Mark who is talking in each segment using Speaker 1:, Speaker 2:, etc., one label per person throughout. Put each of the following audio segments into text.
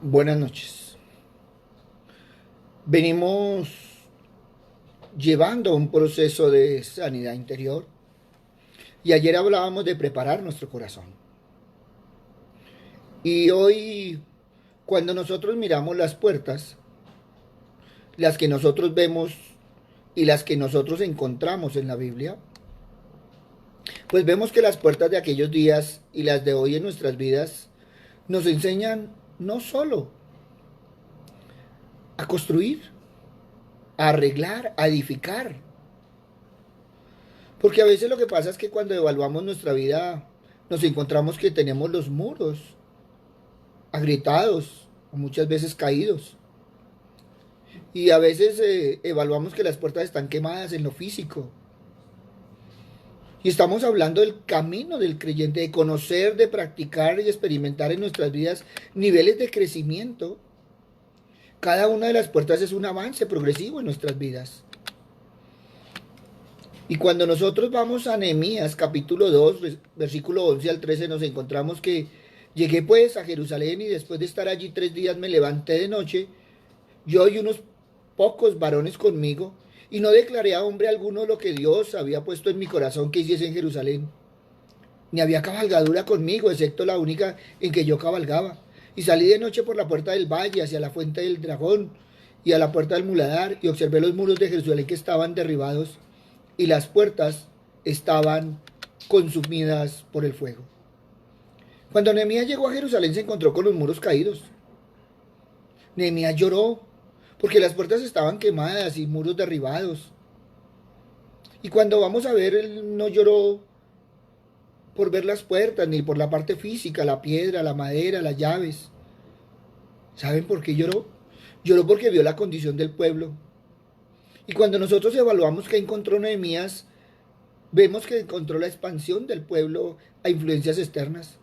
Speaker 1: Buenas noches. Venimos llevando un proceso de sanidad interior y ayer hablábamos de preparar nuestro corazón. Y hoy, cuando nosotros miramos las puertas, las que nosotros vemos y las que nosotros encontramos en la Biblia, pues vemos que las puertas de aquellos días y las de hoy en nuestras vidas nos enseñan no solo a construir, a arreglar, a edificar. Porque a veces lo que pasa es que cuando evaluamos nuestra vida nos encontramos que tenemos los muros agrietados o muchas veces caídos. Y a veces evaluamos que las puertas están quemadas en lo físico. Y estamos hablando del camino del creyente, de conocer, de practicar y experimentar en nuestras vidas niveles de crecimiento. Cada una de las puertas es un avance progresivo en nuestras vidas. Y cuando nosotros vamos a Nehemías capítulo 2 versículo 11 al 13 nos encontramos que llegué pues a Jerusalén y después de estar allí 3 días me levanté de noche, yo y unos pocos varones conmigo, y no declaré a hombre alguno lo que Dios había puesto en mi corazón que hiciese en Jerusalén. Ni había cabalgadura conmigo, excepto la única en que yo cabalgaba. Y salí de noche por la puerta del valle hacia la fuente del dragón y a la puerta del muladar, y observé los muros de Jerusalén que estaban derribados y las puertas estaban consumidas por el fuego. Cuando Nehemías llegó a Jerusalén se encontró con los muros caídos. Nehemías lloró porque las puertas estaban quemadas y muros derribados. Y cuando vamos a ver, él no lloró por ver las puertas ni por la parte física, la piedra, la madera, las llaves. ¿Saben por qué lloró? Lloró porque vio la condición del pueblo. Y cuando nosotros evaluamos qué encontró Nehemías, vemos que encontró la expansión del pueblo a influencias externas.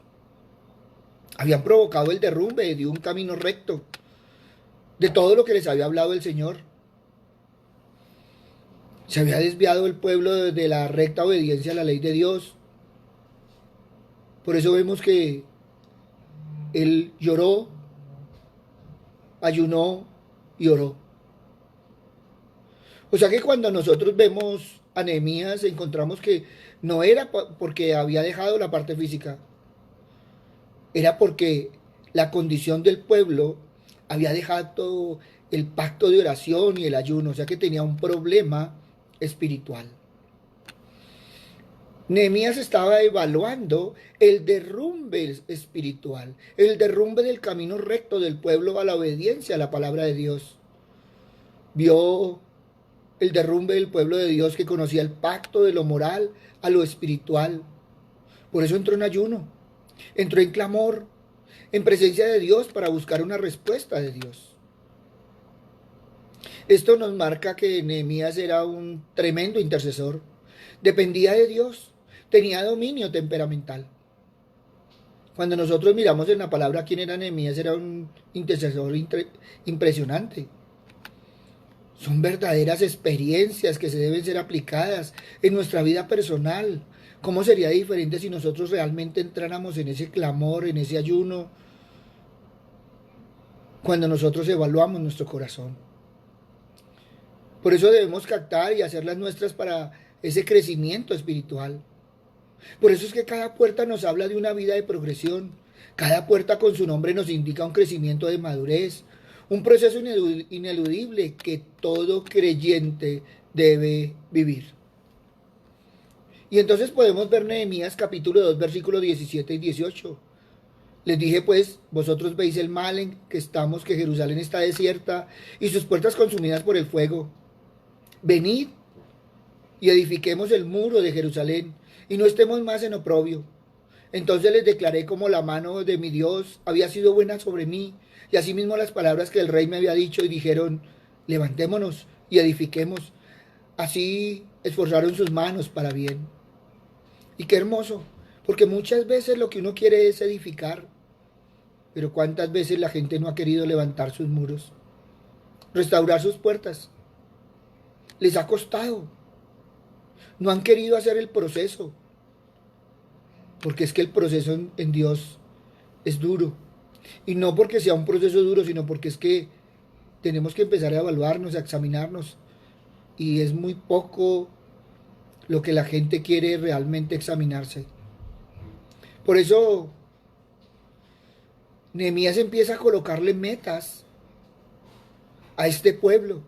Speaker 1: Habían provocado el derrumbe de un camino recto, de todo lo que les había hablado el Señor. Se había desviado el pueblo de la recta obediencia a la ley de Dios. Por eso vemos que él lloró, ayunó y oró. O sea que cuando nosotros vemos a Nehemías encontramos que no era porque había dejado la parte física, era porque la condición del pueblo había dejado el pacto de oración y el ayuno, o sea que tenía un problema espiritual. Nehemías estaba evaluando el derrumbe espiritual, el derrumbe del camino recto del pueblo a la obediencia a la palabra de Dios. Vio el derrumbe del pueblo de Dios que conocía el pacto de lo moral a lo espiritual. Por eso entró en ayuno, entró en clamor, en presencia de Dios para buscar una respuesta de Dios. Esto nos marca que Nehemías era un tremendo intercesor, dependía de Dios, tenía dominio temperamental. Cuando nosotros miramos en la palabra quién era Nehemías, era un intercesor impresionante. Son verdaderas experiencias que se deben ser aplicadas en nuestra vida personal. ¿Cómo sería diferente si nosotros realmente entráramos en ese clamor, en ese ayuno, cuando nosotros evaluamos nuestro corazón? Por eso debemos captar y hacer las nuestras para ese crecimiento espiritual. Por eso es que cada puerta nos habla de una vida de progresión. Cada puerta con su nombre nos indica un crecimiento de madurez, un proceso ineludible que todo creyente debe vivir. Y entonces podemos ver Nehemías capítulo 2 versículos 17 y 18. Les dije pues, vosotros veis el mal en que estamos, que Jerusalén está desierta y sus puertas consumidas por el fuego. Venid y edifiquemos el muro de Jerusalén y no estemos más en oprobio. Entonces les declaré como la mano de mi Dios había sido buena sobre mí, y asimismo las palabras que el rey me había dicho, y dijeron, levantémonos y edifiquemos. Así esforzaron sus manos para bien. Y qué hermoso, porque muchas veces lo que uno quiere es edificar, pero cuántas veces la gente no ha querido levantar sus muros, restaurar sus puertas. Les ha costado, no han querido hacer el proceso, porque es que el proceso en Dios es duro. Y no porque sea un proceso duro, sino porque es que tenemos que empezar a evaluarnos, a examinarnos. Y es muy poco lo que la gente quiere realmente examinarse. Por eso Nehemías empieza a colocarle metas a este pueblo.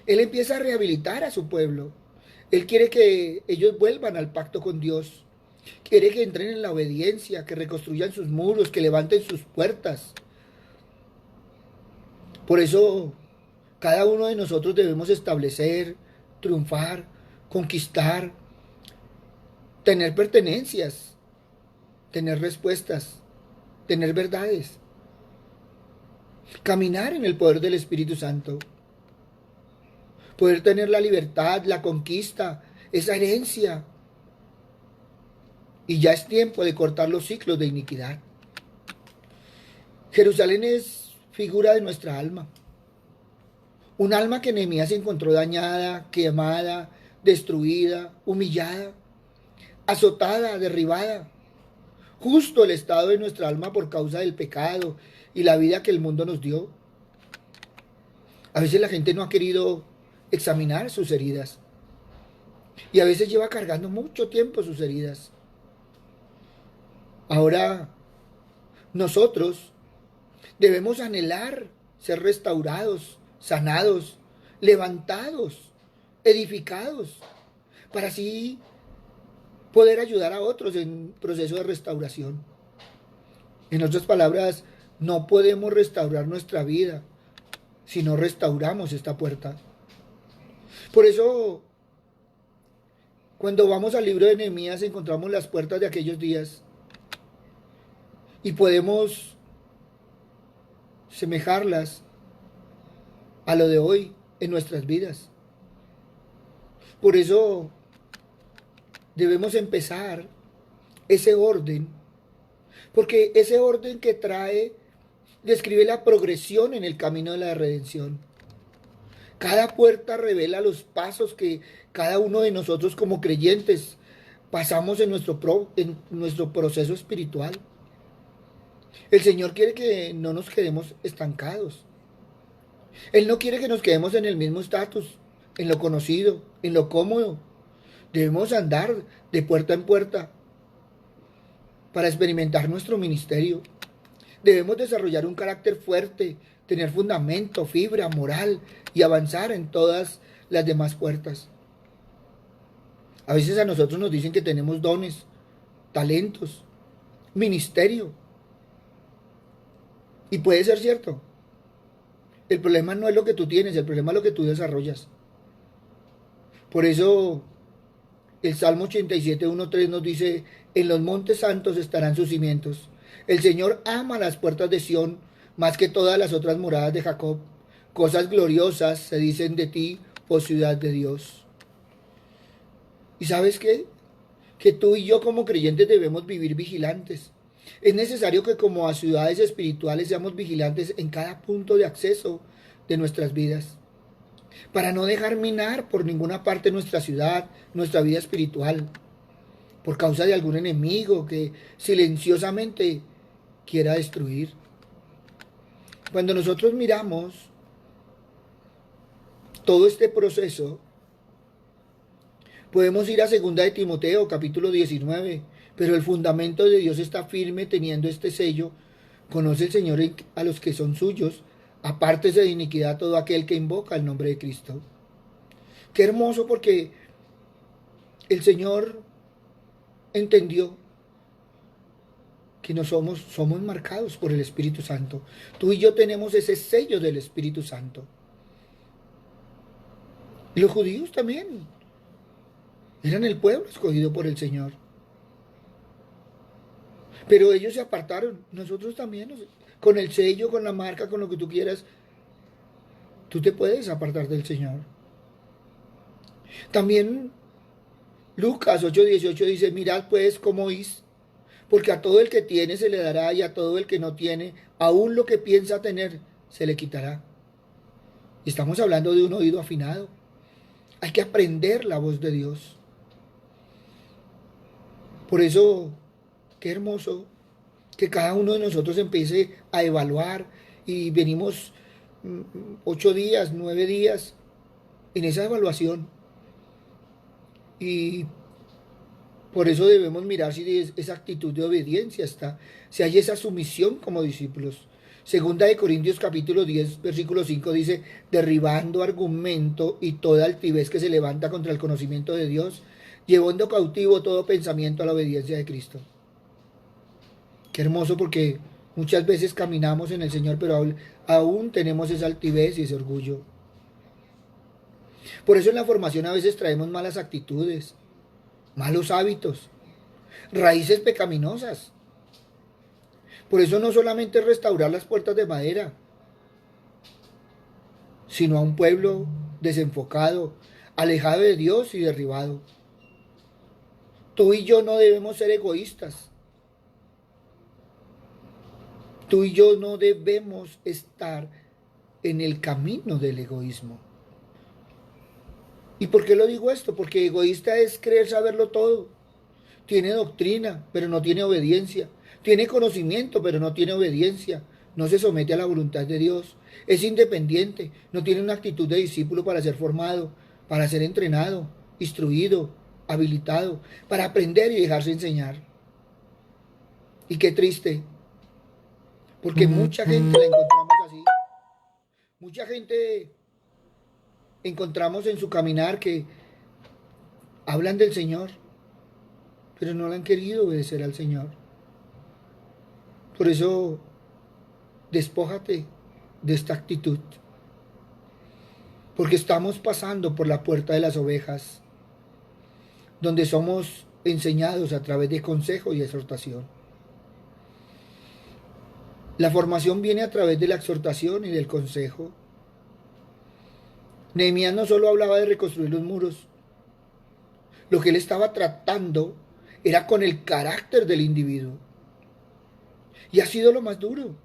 Speaker 1: Él empieza a rehabilitar a su pueblo. Él quiere que ellos vuelvan al pacto con Dios. Quiere que entren en la obediencia, que reconstruyan sus muros, que levanten sus puertas. Por eso cada uno de nosotros debemos establecer, triunfar, conquistar, tener pertenencias, tener respuestas, tener verdades, caminar en el poder del Espíritu Santo, poder tener la libertad, la conquista, esa herencia. Y ya es tiempo de cortar los ciclos de iniquidad. Jerusalén es figura de nuestra alma. Un alma que Nehemías encontró dañada, quemada, destruida, humillada, azotada, derribada. Justo el estado de nuestra alma por causa del pecado y la vida que el mundo nos dio. A veces la gente no ha querido examinar sus heridas. Y a veces lleva cargando mucho tiempo sus heridas. Ahora nosotros debemos anhelar ser restaurados, sanados, levantados, edificados, para así poder ayudar a otros en proceso de restauración. En otras palabras, no podemos restaurar nuestra vida si no restauramos esta puerta. Por eso, cuando vamos al libro de Nehemías, encontramos las puertas de aquellos días y podemos semejarlas a lo de hoy en nuestras vidas. Por eso debemos empezar ese orden, porque ese orden que trae describe la progresión en el camino de la redención. Cada puerta revela los pasos que cada uno de nosotros como creyentes pasamos en nuestro proceso espiritual. El Señor quiere que no nos quedemos estancados. Él no quiere que nos quedemos en el mismo estatus, en lo conocido, en lo cómodo. Debemos andar de puerta en puerta para experimentar nuestro ministerio. Debemos desarrollar un carácter fuerte, tener fundamento, fibra, moral y avanzar en todas las demás puertas. A veces a nosotros nos dicen que tenemos dones, talentos, ministerio. Y puede ser cierto. El problema no es lo que tú tienes, el problema es lo que tú desarrollas. Por eso el Salmo 87, 1:3 nos dice: en los montes santos estarán sus cimientos. El Señor ama las puertas de Sión más que todas las otras moradas de Jacob. Cosas gloriosas se dicen de ti, oh ciudad de Dios. ¿Y sabes qué? Que tú y yo como creyentes debemos vivir vigilantes. Es necesario que como a ciudades espirituales seamos vigilantes en cada punto de acceso de nuestras vidas, para no dejar minar por ninguna parte nuestra ciudad, nuestra vida espiritual, por causa de algún enemigo que silenciosamente quiera destruir. Cuando nosotros miramos todo este proceso, podemos ir a 2 de Timoteo, capítulo 19, pero el fundamento de Dios está firme teniendo este sello. Conoce el Señor a los que son suyos, apártese de iniquidad todo aquel que invoca el nombre de Cristo. Qué hermoso, porque el Señor entendió que somos marcados por el Espíritu Santo. Tú y yo tenemos ese sello del Espíritu Santo. Y los judíos también eran el pueblo escogido por el Señor. Pero ellos se apartaron, nosotros también, con el sello, con la marca, con lo que tú quieras. Tú te puedes apartar del Señor. También Lucas 8:18 dice: mirad pues cómo oís, porque a todo el que tiene se le dará, y a todo el que no tiene, aún lo que piensa tener, se le quitará. Y estamos hablando de un oído afinado. Hay que aprender la voz de Dios. Por eso, qué hermoso Que cada uno de nosotros empiece a evaluar y venimos 8 días, 9 días en esa evaluación. Y por eso debemos mirar si esa actitud de obediencia está, si hay esa sumisión como discípulos. Segunda de Corintios capítulo 10, versículo 5 dice, derribando argumento y toda altivez que se levanta contra el conocimiento de Dios, llevando cautivo todo pensamiento a la obediencia de Cristo. Qué hermoso, porque muchas veces caminamos en el Señor, pero aún tenemos esa altivez y ese orgullo. Por eso en la formación a veces traemos malas actitudes, malos hábitos, raíces pecaminosas. Por eso no solamente es restaurar las puertas de madera, sino a un pueblo desenfocado, alejado de Dios y derribado. Tú y yo no debemos ser egoístas. Tú y yo no debemos estar en el camino del egoísmo. ¿Y por qué lo digo esto? Porque egoísta es creer saberlo todo. Tiene doctrina, pero no tiene obediencia. Tiene conocimiento, pero no tiene obediencia. No se somete a la voluntad de Dios. Es independiente. No tiene una actitud de discípulo para ser formado, para ser entrenado, instruido, habilitado, para aprender y dejarse enseñar. Y qué triste. Porque mucha gente la encontramos así. Mucha gente encontramos en su caminar que hablan del Señor, pero no le han querido obedecer al Señor. Por eso, despójate de esta actitud, porque estamos pasando por la puerta de las ovejas, donde somos enseñados a través de consejo y exhortación. La formación viene a través de la exhortación y del consejo. Nehemías no solo hablaba de reconstruir los muros, lo que él estaba tratando era con el carácter del individuo. Y ha sido lo más duro.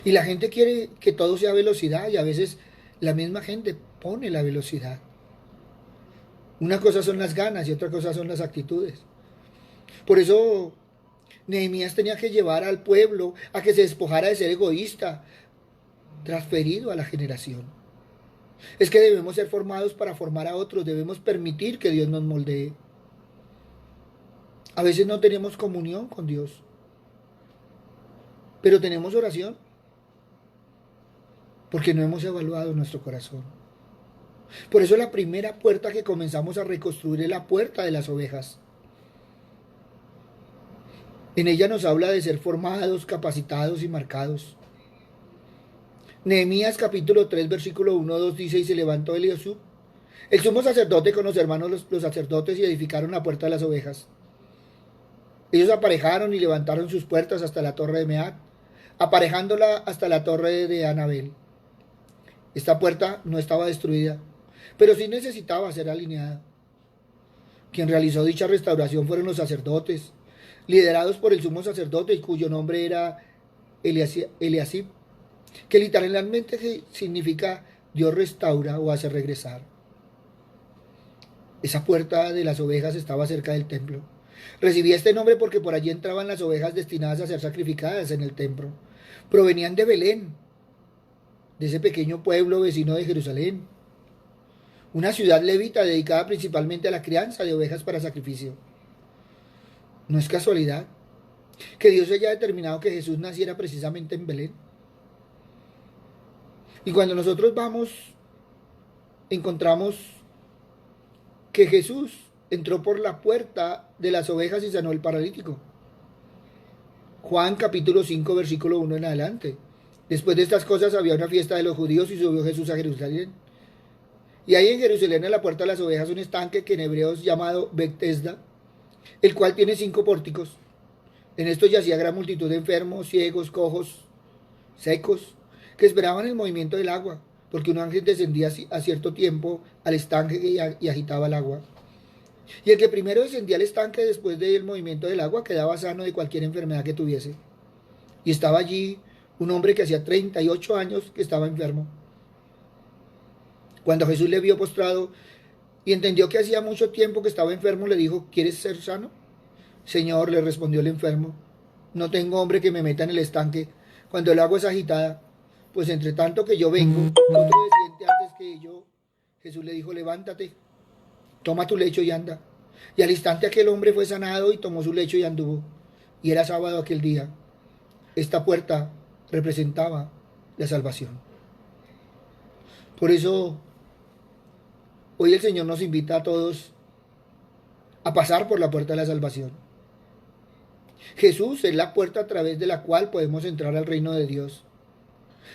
Speaker 1: Y la gente quiere que todo sea velocidad y a veces la misma gente pone la velocidad. Una cosa son las ganas y otra cosa son las actitudes. Por eso Nehemías tenía que llevar al pueblo a que se despojara de ser egoísta, transferido a la generación. Es que debemos ser formados para formar a otros, debemos permitir que Dios nos moldee. A veces no tenemos comunión con Dios, pero tenemos oración, porque no hemos evaluado nuestro corazón. Por eso la primera puerta que comenzamos a reconstruir es la puerta de las ovejas. En ella nos habla de ser formados, capacitados y marcados. Nehemías capítulo 3, versículo 1, 2 dice, y se levantó Eliasub, el sumo sacerdote, con los hermanos los sacerdotes, y edificaron la puerta de las ovejas. Ellos aparejaron y levantaron sus puertas hasta la torre de Meac, aparejándola hasta la torre de Anabel. Esta puerta no estaba destruida, pero sí necesitaba ser alineada. Quien realizó dicha restauración fueron los sacerdotes, liderados por el sumo sacerdote, cuyo nombre era Eliasib, que literalmente significa Dios restaura o hace regresar. Esa puerta de las ovejas estaba cerca del templo. Recibía este nombre porque por allí entraban las ovejas destinadas a ser sacrificadas en el templo. Provenían de Belén, de ese pequeño pueblo vecino de Jerusalén, una ciudad levita dedicada principalmente a la crianza de ovejas para sacrificio. No es casualidad que Dios haya determinado que Jesús naciera precisamente en Belén. Y cuando nosotros vamos, encontramos que Jesús entró por la puerta de las ovejas y sanó al paralítico. Juan capítulo 5, versículo 1 en adelante. Después de estas cosas había una fiesta de los judíos y subió Jesús a Jerusalén. Y hay en Jerusalén, a la puerta de las ovejas, un estanque que en hebreo es llamado Betesda, el cual tiene 5 pórticos. En estos yacía gran multitud de enfermos, ciegos, cojos, secos, que esperaban el movimiento del agua, porque un ángel descendía a cierto tiempo al estanque y agitaba el agua. Y el que primero descendía al estanque después del movimiento del agua quedaba sano de cualquier enfermedad que tuviese. Y estaba allí un hombre que hacía 38 años que estaba enfermo. Cuando Jesús le vio postrado y entendió que hacía mucho tiempo que estaba enfermo, le dijo, ¿quieres ser sano? Señor, le respondió el enfermo, no tengo hombre que me meta en el estanque cuando el agua es agitada, pues entre tanto que yo vengo, otro desciende antes que yo. Jesús le dijo, levántate, toma tu lecho y anda. Y al instante aquel hombre fue sanado y tomó su lecho y anduvo. Y era sábado aquel día. Esta puerta representaba la salvación. Por eso hoy el Señor nos invita a todos a pasar por la puerta de la salvación. Jesús es la puerta a través de la cual podemos entrar al reino de Dios,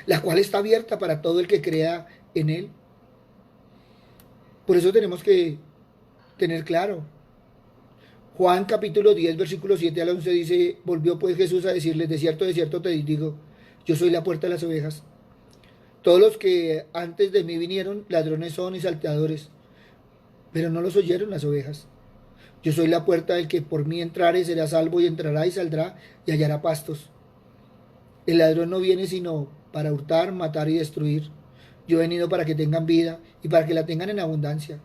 Speaker 1: la cual está abierta para todo el que crea en Él. Por eso tenemos que tener claro. Juan capítulo 10, versículo 7 al 11 dice, volvió pues Jesús a decirles, de cierto te digo, yo soy la puerta de las ovejas. Todos los que antes de mí vinieron, ladrones son y salteadores, pero no los oyeron las ovejas. Yo soy la puerta del que por mí entrare será salvo y entrará y saldrá y hallará pastos. El ladrón no viene sino para hurtar, matar y destruir. Yo he venido para que tengan vida y para que la tengan en abundancia.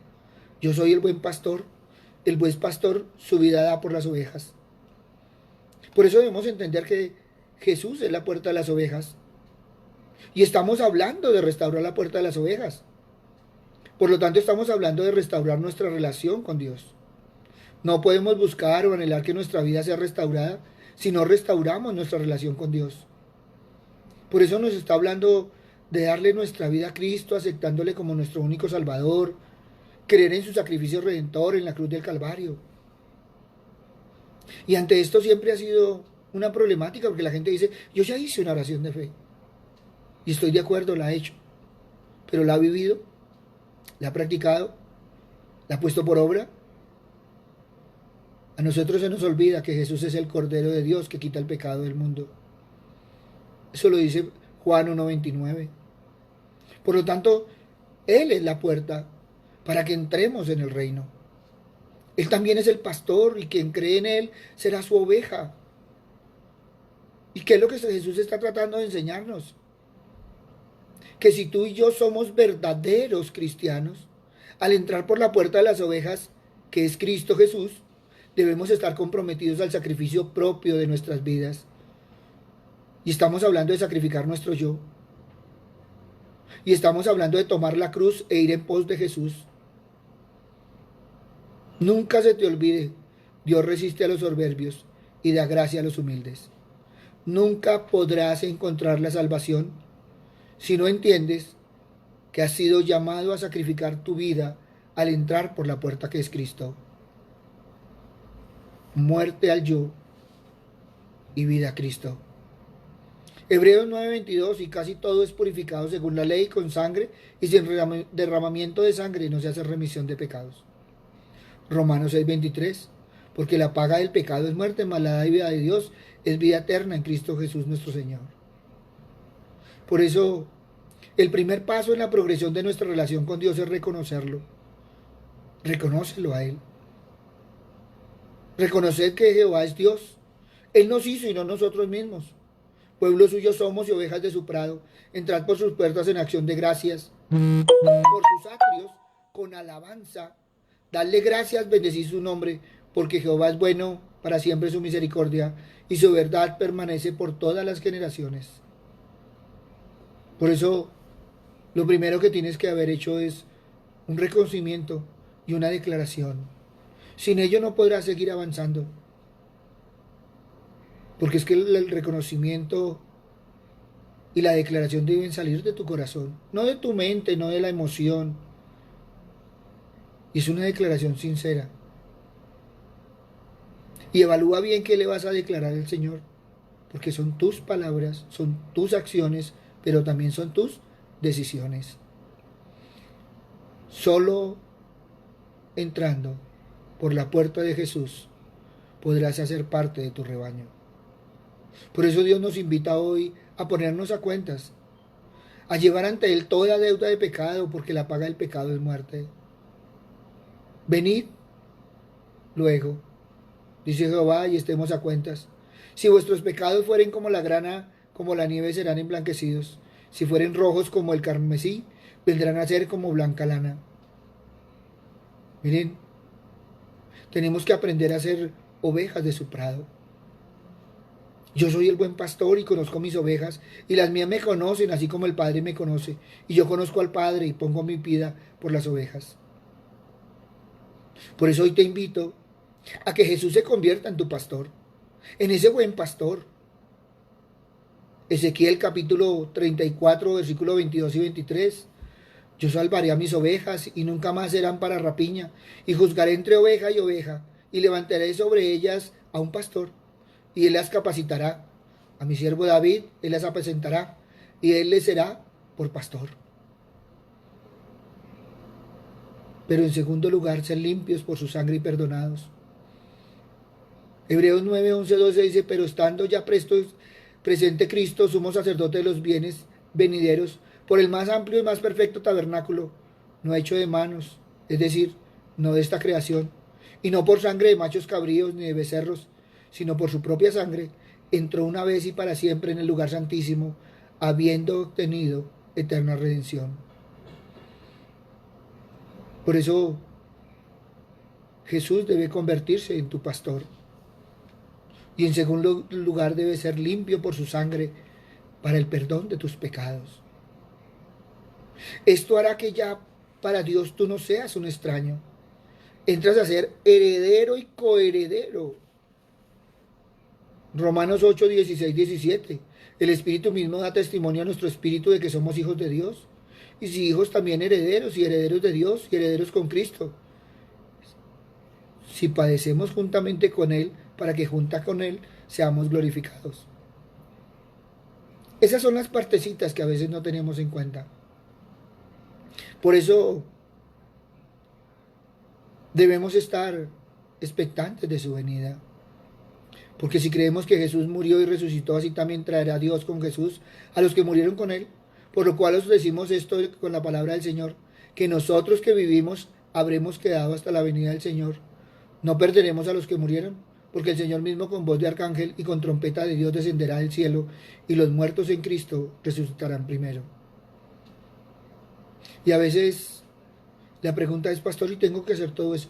Speaker 1: Yo soy el buen pastor. El buen pastor su vida da por las ovejas. Por eso debemos entender que Jesús es la puerta de las ovejas. Y estamos hablando de restaurar la puerta de las ovejas. Por lo tanto, estamos hablando de restaurar nuestra relación con Dios. No podemos buscar o anhelar que nuestra vida sea restaurada si no restauramos nuestra relación con Dios. Por eso nos está hablando de darle nuestra vida a Cristo, aceptándole como nuestro único Salvador, creer en su sacrificio redentor en la cruz del Calvario. Y ante esto siempre ha sido una problemática porque la gente dice, yo ya hice una oración de fe. Y estoy de acuerdo, la he hecho. Pero la ha vivido, la ha practicado, la ha puesto por obra. A nosotros se nos olvida que Jesús es el Cordero de Dios que quita el pecado del mundo. Eso lo dice Juan 1:29. Por lo tanto, Él es la puerta para que entremos en el reino. Él también es el pastor y quien cree en Él será su oveja. ¿Y qué es lo que Jesús está tratando de enseñarnos? Que si tú y yo somos verdaderos cristianos, al entrar por la puerta de las ovejas, que es Cristo Jesús, debemos estar comprometidos al sacrificio propio de nuestras vidas. Y estamos hablando de sacrificar nuestro yo. Y estamos hablando de tomar la cruz e ir en pos de Jesús. Nunca se te olvide, Dios resiste a los soberbios y da gracia a los humildes. Nunca podrás encontrar la salvación si no entiendes que has sido llamado a sacrificar tu vida al entrar por la puerta que es Cristo. Muerte al yo y vida a Cristo. Hebreos 9:22, y casi todo es purificado según la ley con sangre, y sin derramamiento de sangre no se hace remisión de pecados. Romanos 6:23, porque la paga del pecado es muerte, mas la vida de Dios es vida eterna en Cristo Jesús nuestro Señor. Por eso, el primer paso en la progresión de nuestra relación con Dios es reconocerlo. Reconócelo a Él. Reconocer que Jehová es Dios. Él nos hizo y no nosotros mismos. Pueblo suyo somos y ovejas de su prado. Entrad por sus puertas en acción de gracias. Por sus atrios con alabanza. Dadle gracias, bendecid su nombre, porque Jehová es bueno, para siempre su misericordia, y su verdad permanece por todas las generaciones. Por eso, lo primero que tienes que haber hecho es un reconocimiento y una declaración. Sin ello no podrás seguir avanzando. Porque es que el reconocimiento y la declaración deben salir de tu corazón, no de tu mente, no de la emoción. Y es una declaración sincera. Y evalúa bien qué le vas a declarar al Señor, porque son tus palabras, son tus acciones, pero también son tus decisiones. Solo entrando por la puerta de Jesús podrás hacer parte de tu rebaño. Por eso Dios nos invita hoy a ponernos a cuentas, a llevar ante Él toda deuda de pecado, porque la paga del pecado es muerte. Venid luego, dice Jehová, y estemos a cuentas. Si vuestros pecados fueren como la grana, como la nieve, serán emblanquecidos. Si fueren rojos como el carmesí, vendrán a ser como blanca lana. Miren, tenemos que aprender a ser ovejas de su prado. Yo soy el buen pastor y conozco mis ovejas, y las mías me conocen, así como el Padre me conoce. Y yo conozco al Padre y pongo mi vida por las ovejas. Por eso hoy te invito a que Jesús se convierta en tu pastor, en ese buen pastor. Ezequiel capítulo 34, versículos 22 y 23. Yo salvaré a mis ovejas y nunca más serán para rapiña, y juzgaré entre oveja y oveja, y levantaré sobre ellas a un pastor, y él las capacitará. A mi siervo David, él las apacentará, y él les será por pastor. Pero en segundo lugar, ser limpios por su sangre y perdonados. Hebreos 9, 11, 12 dice, pero estando ya presente Cristo, sumo sacerdote de los bienes venideros, por el más amplio y más perfecto tabernáculo, no hecho de manos, es decir, no de esta creación, y no por sangre de machos cabríos ni de becerros, sino por su propia sangre, entró una vez y para siempre en el lugar santísimo, habiendo obtenido eterna redención. Por eso Jesús debe convertirse en tu pastor. Y en segundo lugar debe ser limpio por su sangre para el perdón de tus pecados. Esto hará que ya para Dios tú no seas un extraño. Entras a ser heredero y coheredero. Romanos 8, 16, 17. El Espíritu mismo da testimonio a nuestro espíritu de que somos hijos de Dios. Y si hijos también herederos, y herederos de Dios, y herederos con Cristo. Si padecemos juntamente con Él, para que junta con Él seamos glorificados. Esas son las partecitas que a veces no tenemos en cuenta. Por eso debemos estar expectantes de su venida. Porque si creemos que Jesús murió y resucitó, así también traerá Dios con Jesús a los que murieron con Él. Por lo cual os decimos esto con la palabra del Señor, que nosotros que vivimos habremos quedado hasta la venida del Señor. No perderemos a los que murieron, porque el Señor mismo con voz de arcángel y con trompeta de Dios descenderá del cielo, y los muertos en Cristo resucitarán primero. Y a veces la pregunta es, pastor, ¿y tengo que hacer todo eso?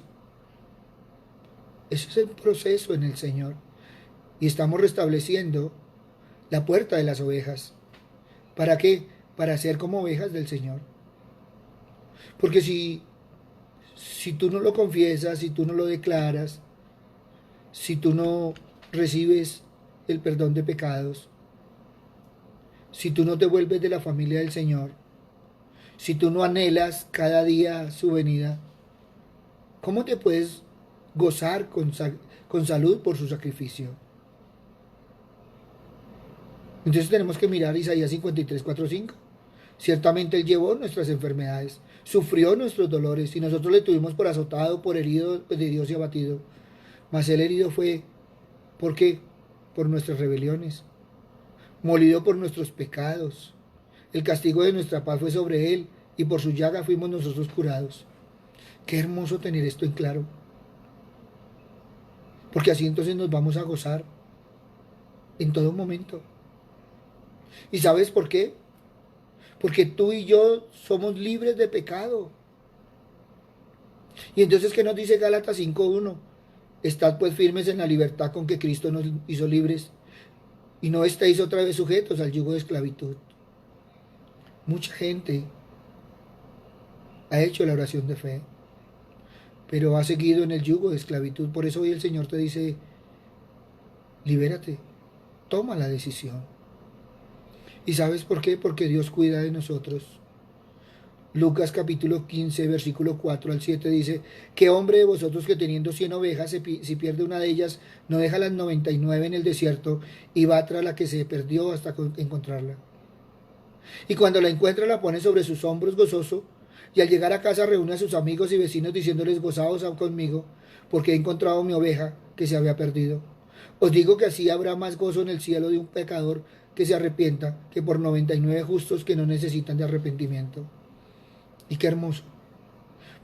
Speaker 1: Eso es el proceso en el Señor. Y estamos restableciendo la puerta de las ovejas. ¿Para qué? Para ser como ovejas del Señor. Porque si tú no lo confiesas, si tú no lo declaras, si tú no recibes el perdón de pecados, si tú no te vuelves de la familia del Señor, si tú no anhelas cada día su venida, ¿cómo te puedes gozar con salud por su sacrificio? Entonces tenemos que mirar Isaías 53, 4, 5. Ciertamente Él llevó nuestras enfermedades, sufrió nuestros dolores, y nosotros le tuvimos por azotado, por herido de Dios y abatido. Mas Él herido fue, ¿por qué? Por nuestras rebeliones, molido por nuestros pecados. El castigo de nuestra paz fue sobre Él, y por su llaga fuimos nosotros curados. Qué hermoso tener esto en claro. Porque así entonces nos vamos a gozar en todo momento. ¿Y sabes por qué? Porque tú y yo somos libres de pecado. Y entonces, ¿qué nos dice Gálatas 5:1? Estad pues firmes en la libertad con que Cristo nos hizo libres, y no estéis otra vez sujetos al yugo de esclavitud. Mucha gente ha hecho la oración de fe, pero ha seguido en el yugo de esclavitud. Por eso hoy el Señor te dice, libérate, toma la decisión. ¿Y sabes por qué? Porque Dios cuida de nosotros. Lucas capítulo 15, versículo 4 al 7 dice, ¿qué hombre de vosotros que teniendo 100 ovejas, si pierde una de ellas, no deja las 99 en el desierto y va tras la que se perdió hasta encontrarla? Y cuando la encuentra la pone sobre sus hombros gozoso, y al llegar a casa reúne a sus amigos y vecinos diciéndoles, gozaos conmigo, porque he encontrado mi oveja que se había perdido. Os digo que así habrá más gozo en el cielo de un pecador que se arrepienta que por 99 justos que no necesitan de arrepentimiento. Y qué hermoso,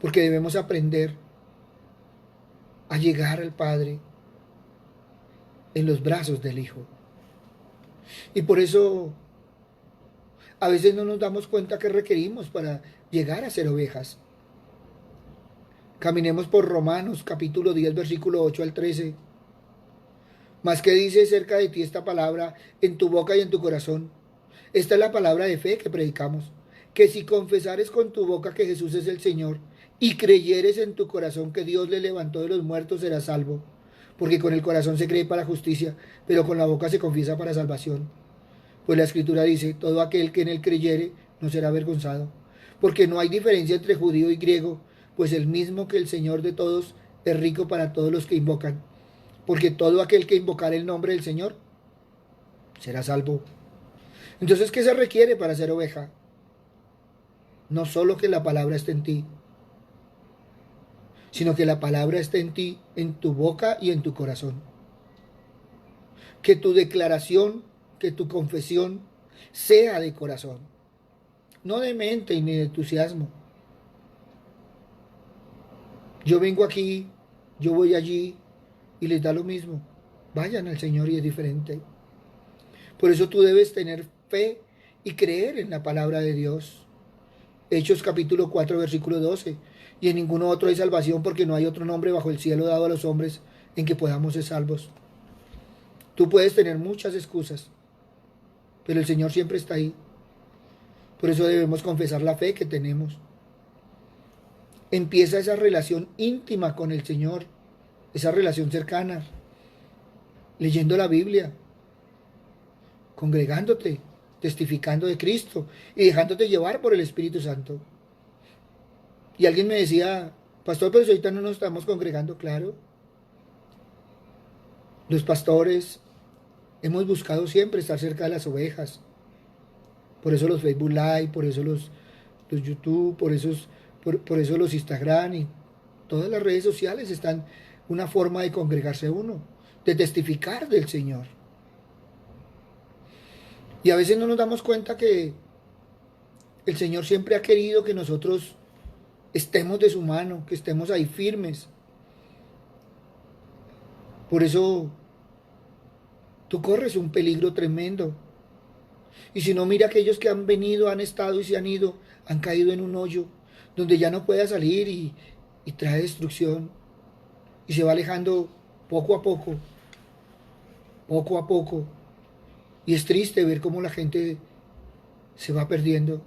Speaker 1: porque debemos aprender a llegar al Padre en los brazos del Hijo. Y por eso a veces no nos damos cuenta que requerimos para llegar a ser ovejas. Caminemos por Romanos capítulo 10, versículo 8 al 13. Mas que dice cerca de ti esta palabra en tu boca y en tu corazón. Esta es la palabra de fe que predicamos, que si confesares con tu boca que Jesús es el Señor y creyeres en tu corazón que Dios le levantó de los muertos, serás salvo. Porque con el corazón se cree para justicia, pero con la boca se confiesa para salvación. Pues la Escritura dice, todo aquel que en él creyere no será avergonzado. Porque no hay diferencia entre judío y griego, pues el mismo que el Señor de todos es rico para todos los que invocan. Porque todo aquel que invocar el nombre del Señor será salvo. Entonces, ¿qué se requiere para ser oveja? No solo que la palabra esté en ti, sino que la palabra esté en ti, en tu boca y en tu corazón. Que tu declaración, que tu confesión sea de corazón, no de mente ni de entusiasmo. Yo vengo aquí, yo voy allí y les da lo mismo. Vayan al Señor y es diferente. Por eso tú debes tener fe y creer en la palabra de Dios. Hechos capítulo 4, versículo 12. Y en ninguno otro hay salvación porque no hay otro nombre bajo el cielo dado a los hombres en que podamos ser salvos. Tú puedes tener muchas excusas, pero el Señor siempre está ahí. Por eso debemos confesar la fe que tenemos. Empieza esa relación íntima con el Señor, esa relación cercana, leyendo la Biblia, congregándote, testificando de Cristo y dejándote llevar por el Espíritu Santo. Y alguien me decía, pastor, pero si ahorita no nos estamos congregando, claro. Los pastores hemos buscado siempre estar cerca de las ovejas. Por eso los Facebook Live, por eso los YouTube, por eso los Instagram y todas las redes sociales están una forma de congregarse uno, de testificar del Señor. Y a veces no nos damos cuenta que el Señor siempre ha querido que nosotros estemos de su mano, que estemos ahí firmes. Por eso tú corres un peligro tremendo. Y si no, mira aquellos que han venido, han estado y se han ido, han caído en un hoyo donde ya no pueda salir y trae destrucción. Y se va alejando poco a poco, poco a poco. Y es triste ver cómo la gente se va perdiendo.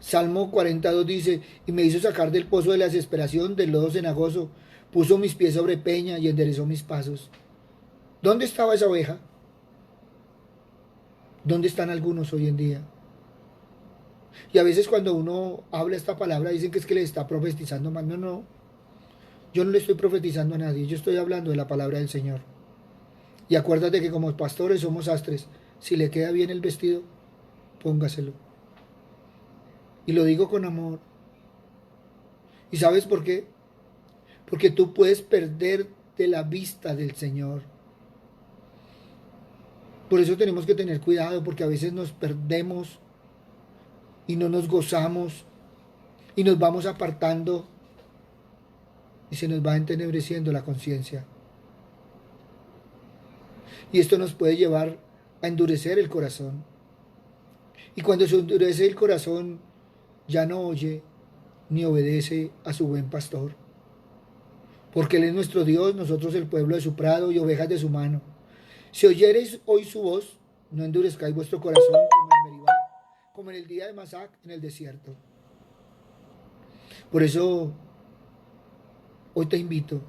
Speaker 1: Salmo 42 dice, y me hizo sacar del pozo de la desesperación, del lodo cenagoso, puso mis pies sobre peña y enderezó mis pasos. ¿Dónde estaba esa oveja? ¿Dónde están algunos hoy en día? Y a veces cuando uno habla esta palabra dicen que es que le está profetizando mal. No, no. Yo no le estoy profetizando a nadie. Yo estoy hablando de la palabra del Señor. Y acuérdate que como pastores somos sastres. Si le queda bien el vestido, póngaselo. Y lo digo con amor. ¿Y sabes por qué? Porque tú puedes perder de la vista del Señor. Por eso tenemos que tener cuidado, porque a veces nos perdemos y no nos gozamos y nos vamos apartando y se nos va entenebreciendo la conciencia. Y esto nos puede llevar a endurecer el corazón. Y cuando se endurece el corazón, ya no oye ni obedece a su buen pastor. Porque Él es nuestro Dios, nosotros el pueblo de su prado y ovejas de su mano. Si oyereis hoy su voz, no endurezcáis vuestro corazón como en Meribá, como en el día de Masac en el desierto. Por eso hoy te invito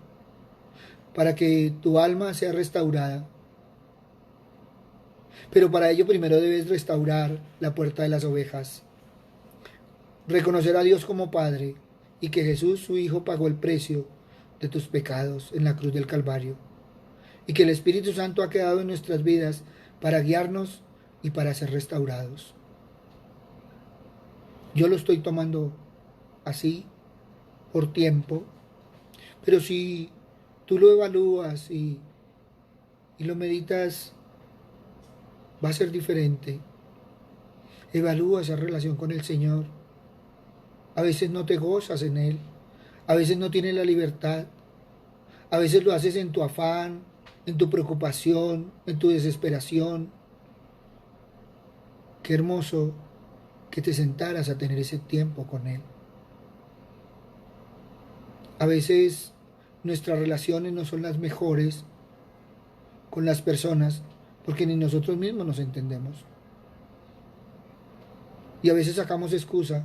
Speaker 1: para que tu alma sea restaurada. Pero para ello primero debes restaurar la puerta de las ovejas. Reconocer a Dios como Padre y que Jesús, su Hijo, pagó el precio de tus pecados en la cruz del Calvario. Y que el Espíritu Santo ha quedado en nuestras vidas para guiarnos y para ser restaurados. Yo lo estoy tomando así, por tiempo, pero si tú lo evalúas y lo meditas, va a ser diferente. Evalúa esa relación con el Señor. A veces no te gozas en Él, a veces no tienes la libertad, a veces lo haces en tu afán, en tu preocupación, en tu desesperación. Qué hermoso que te sentaras a tener ese tiempo con Él. A veces nuestras relaciones no son las mejores con las personas porque ni nosotros mismos nos entendemos. Y a veces sacamos excusa.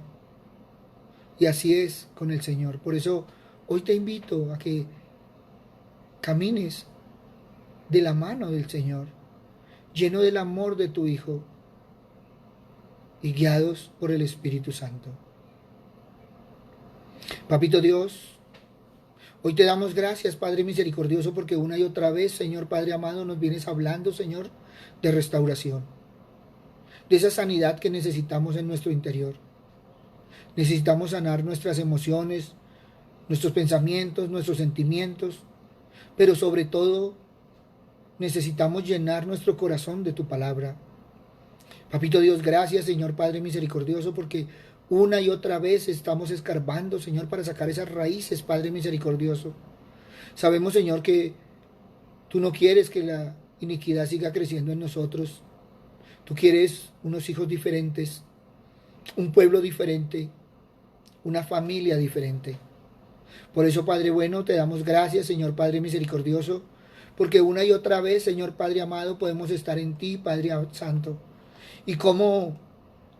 Speaker 1: Y así es con el Señor. Por eso hoy te invito a que camines de la mano del Señor, lleno del amor de tu Hijo y guiados por el Espíritu Santo. Papito Dios, hoy te damos gracias, Padre misericordioso, porque una y otra vez, Señor Padre amado, nos vienes hablando, Señor, de restauración, de esa sanidad que necesitamos en nuestro interior. Necesitamos sanar nuestras emociones, nuestros pensamientos, nuestros sentimientos, pero sobre todo necesitamos llenar nuestro corazón de tu palabra. Papito Dios, gracias, Señor Padre misericordioso, porque una y otra vez estamos escarbando, Señor, para sacar esas raíces, Padre misericordioso. Sabemos, Señor, que tú no quieres que la iniquidad siga creciendo en nosotros. Tú quieres unos hijos diferentes, un pueblo diferente, una familia diferente. Por eso, Padre bueno, te damos gracias, Señor Padre misericordioso, porque una y otra vez, Señor Padre amado, podemos estar en ti, Padre Santo. Y cómo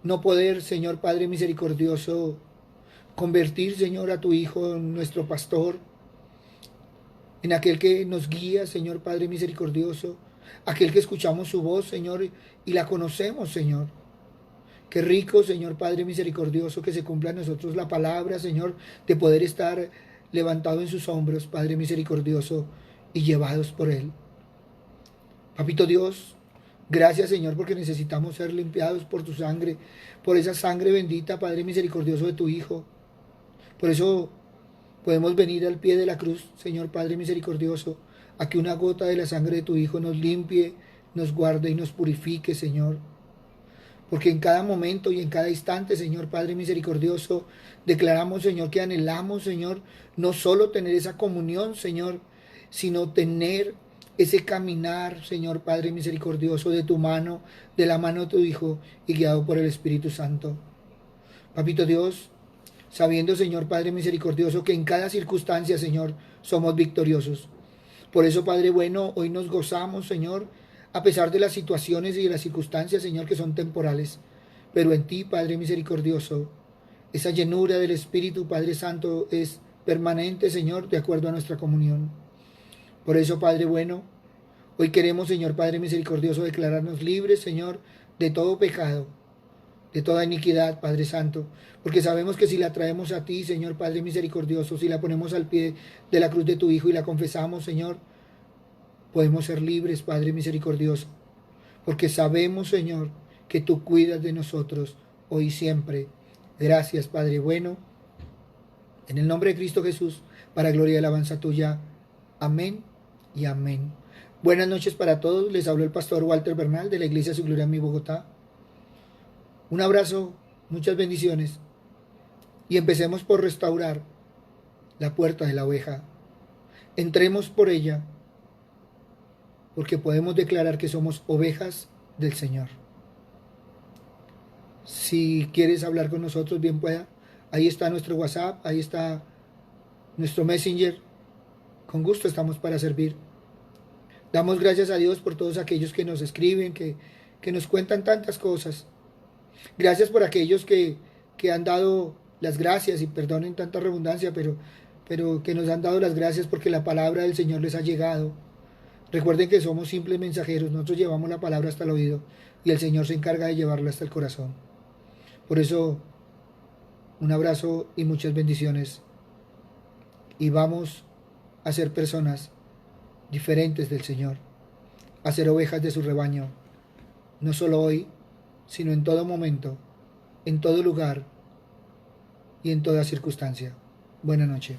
Speaker 1: no poder, Señor Padre misericordioso, convertir, Señor, a tu Hijo en nuestro pastor, en aquel que nos guía, Señor Padre misericordioso, aquel que escuchamos su voz, Señor, y la conocemos, Señor. Qué rico, Señor Padre misericordioso, que se cumpla en nosotros la palabra, Señor, de poder estar levantado en sus hombros, Padre misericordioso, y llevados por Él. Papito Dios, gracias, Señor, porque necesitamos ser limpiados por tu sangre, por esa sangre bendita, Padre misericordioso, de tu Hijo. Por eso podemos venir al pie de la cruz, Señor Padre misericordioso, a que una gota de la sangre de tu Hijo nos limpie, nos guarde y nos purifique, Señor. Porque en cada momento y en cada instante, Señor Padre misericordioso, declaramos, Señor, que anhelamos, Señor, no solo tener esa comunión, Señor, sino tener ese caminar, Señor Padre misericordioso, de tu mano, de la mano de tu Hijo y guiado por el Espíritu Santo. Papito Dios, sabiendo, Señor Padre misericordioso, que en cada circunstancia, Señor, somos victoriosos. Por eso, Padre bueno, hoy nos gozamos, Señor, a pesar de las situaciones y de las circunstancias, Señor, que son temporales. Pero en ti, Padre misericordioso, esa llenura del Espíritu, Padre Santo, es permanente, Señor, de acuerdo a nuestra comunión. Por eso, Padre bueno, hoy queremos, Señor Padre misericordioso, declararnos libres, Señor, de todo pecado, de toda iniquidad, Padre Santo, porque sabemos que si la traemos a ti, Señor Padre misericordioso, si la ponemos al pie de la cruz de tu Hijo y la confesamos, Señor, podemos ser libres, Padre misericordioso, porque sabemos, Señor, que tú cuidas de nosotros hoy y siempre. Gracias, Padre bueno, en el nombre de Cristo Jesús, para gloria y alabanza tuya. Amén y amén. Buenas noches para todos, les habló el pastor Walter Bernal de la Iglesia Su Gloria en mi Bogotá. Un abrazo, muchas bendiciones y empecemos por restaurar la puerta de la oveja. Entremos por ella porque podemos declarar que somos ovejas del Señor. Si quieres hablar con nosotros, bien pueda. Ahí está nuestro WhatsApp, ahí está nuestro Messenger. Con gusto estamos para servir. Damos gracias a Dios por todos aquellos que nos escriben, que nos cuentan tantas cosas. Gracias por aquellos que han dado las gracias, y perdonen tanta redundancia, pero que nos han dado las gracias porque la palabra del Señor les ha llegado. Recuerden que somos simples mensajeros, nosotros llevamos la palabra hasta el oído y el Señor se encarga de llevarla hasta el corazón. Por eso, un abrazo y muchas bendiciones. Y vamos a ser personas diferentes del Señor, a ser ovejas de su rebaño, no solo hoy, sino en todo momento, en todo lugar y en toda circunstancia. Buenas noches.